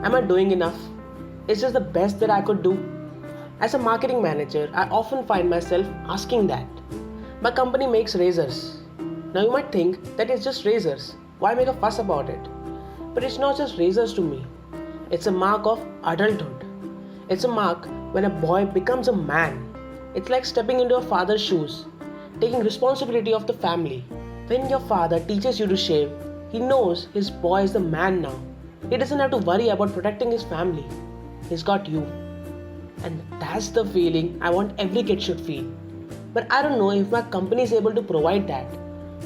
Am I doing enough? Is this the best that I could do? As a marketing manager, I often find myself asking that. My company makes razors. Now you might think that it's just razors. Why make a fuss about it? But it's not just razors to me. It's a mark of adulthood. It's a mark when a boy becomes a man. It's like stepping into a father's shoes, taking responsibility of the family. When your father teaches you to shave, he knows his boy is the man now. He doesn't have to worry about protecting his family. He's got you. And that's the feeling I want every kid should feel. But I don't know if my company is able to provide that.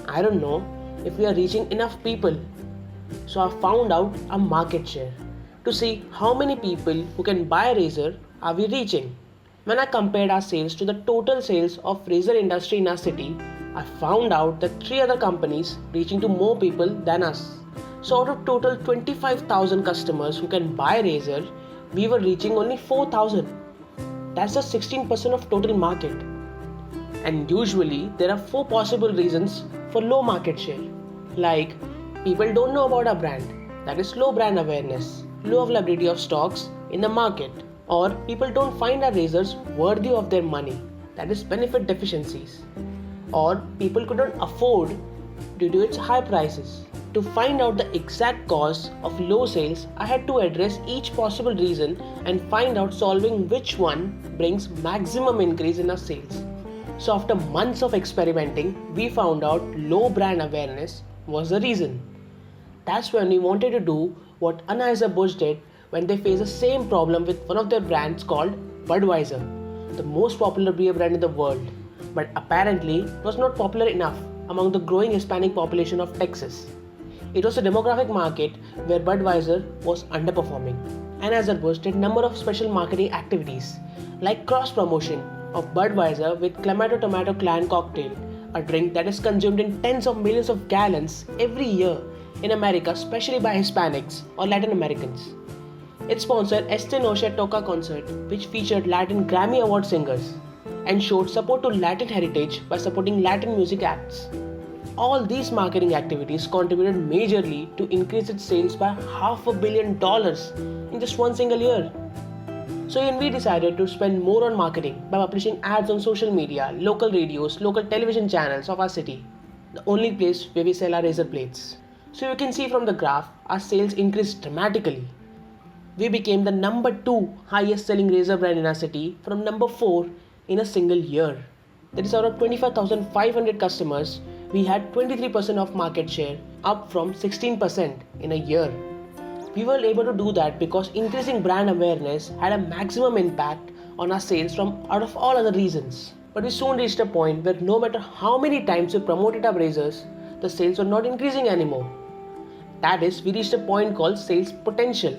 I don't know if we are reaching enough people. So I found out a market share to see how many people who can buy a razor are we reaching. When I compared our sales to the total sales of razor industry in our city, I found out that 3 other companies reaching to more people than us. So out of total 25,000 customers who can buy razor, we were reaching only 4,000. That's just 16% of total market. And usually there are 4 possible reasons for low market share. Like, people don't know about our brand, that is low brand awareness, low availability of stocks in the market, or people don't find our razors worthy of their money, that is benefit deficiencies, or people couldn't afford due to its high prices. To find out the exact cause of low sales, I had to address each possible reason and find out solving which one brings maximum increase in our sales. So after months of experimenting, we found out low brand awareness was the reason. That's when we wanted to do what Anheuser-Busch did when they faced the same problem with one of their brands called Budweiser, the most popular beer brand in the world, but apparently it was not popular enough among the growing Hispanic population of Texas. It was a demographic market where Budweiser was underperforming. Anheuser-Busch did a number of special marketing activities like cross-promotion of Budweiser with Clamato Tomato Clan Cocktail, a drink that is consumed in tens of millions of gallons every year in America, especially by Hispanics or Latin Americans. It sponsored Este Noche Toca concert, which featured Latin Grammy Award singers and showed support to Latin heritage by supporting Latin music acts. All these marketing activities contributed majorly to increase its sales by $500 million in just one single year. So even we decided to spend more on marketing by publishing ads on social media, local radios, local television channels of our city, the only place where we sell our razor blades. So you can see from the graph, our sales increased dramatically. We became the number 2 highest selling razor brand in our city from number 4 in a single year. That is, out of 25,500 customers, we had 23% of market share, up from 16% in a year. We were able to do that because increasing brand awareness had a maximum impact on our sales from out of all other reasons. But we soon reached a point where no matter how many times we promoted our razors, the sales were not increasing anymore. That is, we reached a point called sales potential.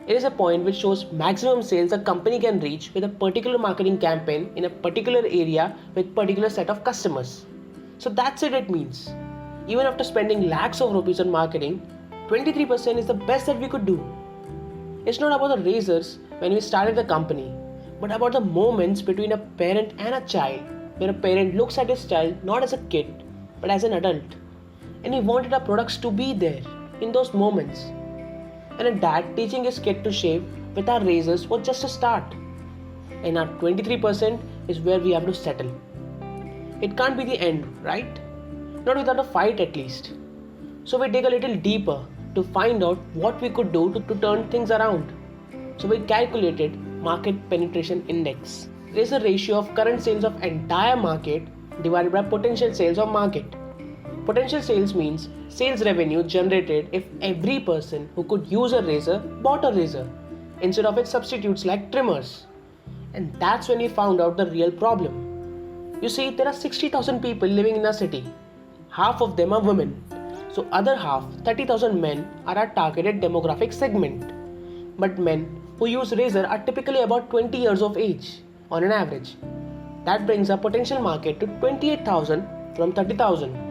It is a point which shows maximum sales a company can reach with a particular marketing campaign in a particular area with particular set of customers. So that's it means. Even after spending lakhs of rupees on marketing, 23% is the best that we could do. It's not about the razors when we started the company, but about the moments between a parent and a child, where a parent looks at his child not as a kid, but as an adult. And we wanted our products to be there in those moments. And a dad teaching his kid to shave with our razors was just a start. And our 23% is where we have to settle. It can't be the end, right? Not without a fight at least. So we dig a little deeper to find out what we could do to turn things around. So we calculated market penetration index. It is a ratio of current sales of entire market divided by potential sales of market. Potential sales means sales revenue generated if every person who could use a razor bought a razor instead of its substitutes like trimmers. And that's when we found out the real problem. You see, there are 60,000 people living in a city. Half of them are women. So other half, 30,000 men, are our targeted demographic segment. But men who use razor are typically about 20 years of age on an average. That brings our potential market to 28,000 from 30,000.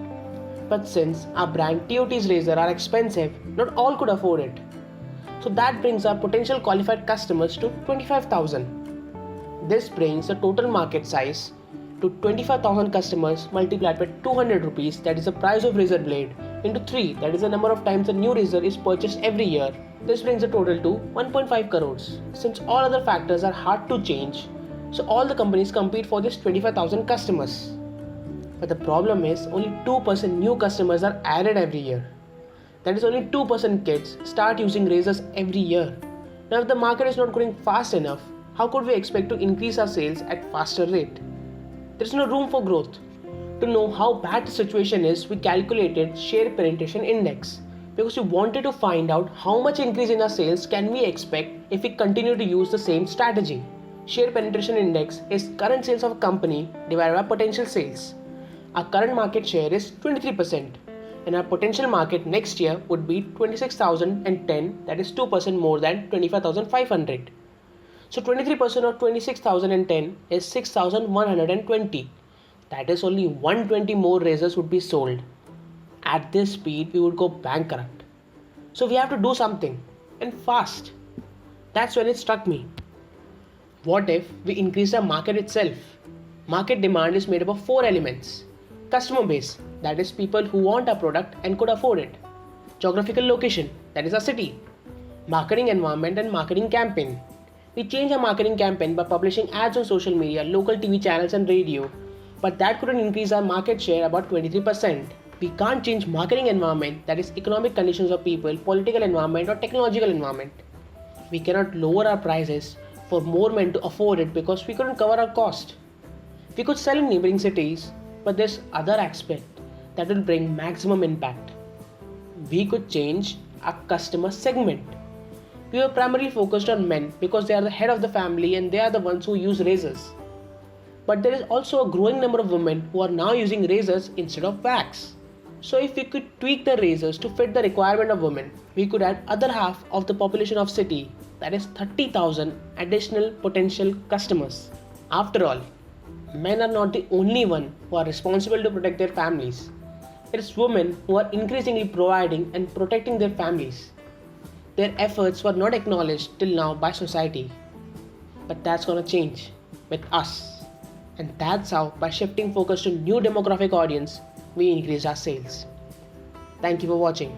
But since our brand TOT's razor are expensive, not all could afford it. So that brings our potential qualified customers to 25,000. This brings the total market size to 25,000 customers multiplied by 200 rupees, that is the price of razor blade, into 3, that is the number of times a new razor is purchased every year. This brings the total to 1.5 crores. Since all other factors are hard to change, so all the companies compete for this 25,000 customers. But the problem is only 2% new customers are added every year. That is, only 2% kids start using razors every year. Now if the market is not growing fast enough, how could we expect to increase our sales at faster rate? There is no room for growth. To know how bad the situation is, we calculated share penetration index because we wanted to find out how much increase in our sales can we expect if we continue to use the same strategy. Share penetration index is current sales of a company divided by potential sales. Our current market share is 23%. And our potential market next year would be 26,010, that is 2% more than 25,500. So 23% of 26,010 is 6,120. That is, only 120 more razors would be sold. At this speed, we would go bankrupt. So we have to do something, and fast. That's when it struck me. What if we increase our market itself? Market demand is made up of 4 elements. Customer base, that is people who want our product and could afford it. Geographical location, that is our city. Marketing environment and marketing campaign. We change our marketing campaign by publishing ads on social media, local TV channels and radio, but that couldn't increase our market share about 23%. We can't change marketing environment, that is economic conditions of people, political environment or technological environment. We cannot lower our prices for more men to afford it because we couldn't cover our cost. We could sell in neighboring cities, but there's other aspect that will bring maximum impact. We could change our customer segment. We were primarily focused on men because they are the head of the family and they are the ones who use razors. But there is also a growing number of women who are now using razors instead of wax. So if we could tweak the razors to fit the requirement of women, we could add other half of the population of city, that is 30,000 additional potential customers. After all, men are not the only one who are responsible to protect their families. It is women who are increasingly providing and protecting their families. Their efforts were not acknowledged till now by society. But that's gonna change with us. And that's how, by shifting focus to new demographic audience, we increase our sales. Thank you for watching.